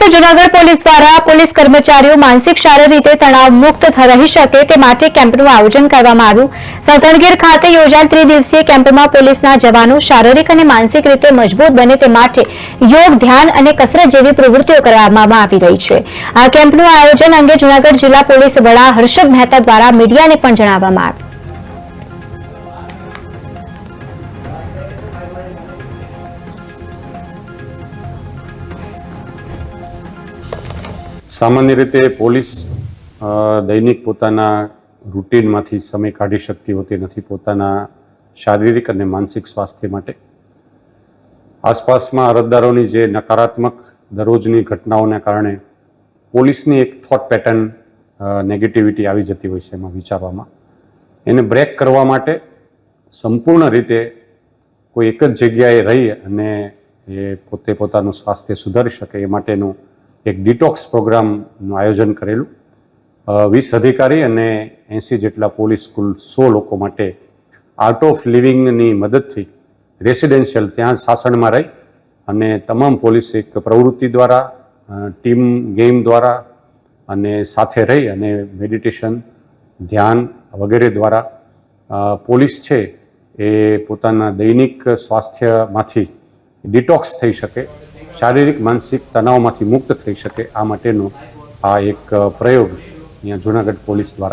તો જૂનાગઢ પોલીસ દ્વારા પોલીસ કર્મચારીઓ માનસિક શારીરિક રીતે તણાવ મુક્ત રહી શકે તે માટે કેમ્પનું આયોજન કરવામાં આવ્યું। સાસણગીર ખાતે યોજાયેલ ત્રિદિવસીય કેમ્પમાં પોલીસના જવાનો શારીરિક અને માનસિક રીતે મજબૂત બને તે માટે યોગ, ધ્યાન અને કસરત જેવી પ્રવૃત્તિઓ કરવામાં આવી રહી છે। આ કેમ્પનું આયોજન અંગે જૂનાગઢ જિલ્લા પોલીસ વડા હર્ષદ મહેતા દ્વારા મીડિયાને પણ જણાવવામાં આવ્યું। सामान्य रीते पोलीस दैनिक पोताना रूटीनमांथी समय काढी शकती होती नथी पोताना शारीरिक अने मानसिक स्वास्थ्य माटे। आसपासमां अरजदारोनी जे नकारात्मक दररोजनी घटनाओने कारणे पोलीसनी एक थॉट पेटर्न नेगेटिविटी आवी जती होय छे एमां विचारवामां एने ब्रेक करवा माटे संपूर्ण रीते कोई एक ज जग्याए रही अने ए पोते पोतानुं स्वास्थ्य सुधारी शके ए माटेनुं एक डिटॉक्स प्रोग्राम आयोजन करेलू। 20 अधिकारी अने 80 जेटला पोलीस कुल 100 लोको माटे आर्ट ऑफ लिविंगनी मददथी रेसिडेन्शियल त्यां सासणमां रही अने तमाम पोलीस एक प्रवृत्ति द्वारा टीम गेम द्वारा अने साथे रही अने मेडिटेशन, ध्यान वगैरह द्वारा पोलीस छे ए पोताना दैनिक स्वास्थ्यमांथी डिटॉक्स थई शके, शारीरिक मानसिक तनावमांथी मुक्त थई शके आ माटेनो आ एक प्रयोग अहींया जूनागढ़ पोलीस द्वारा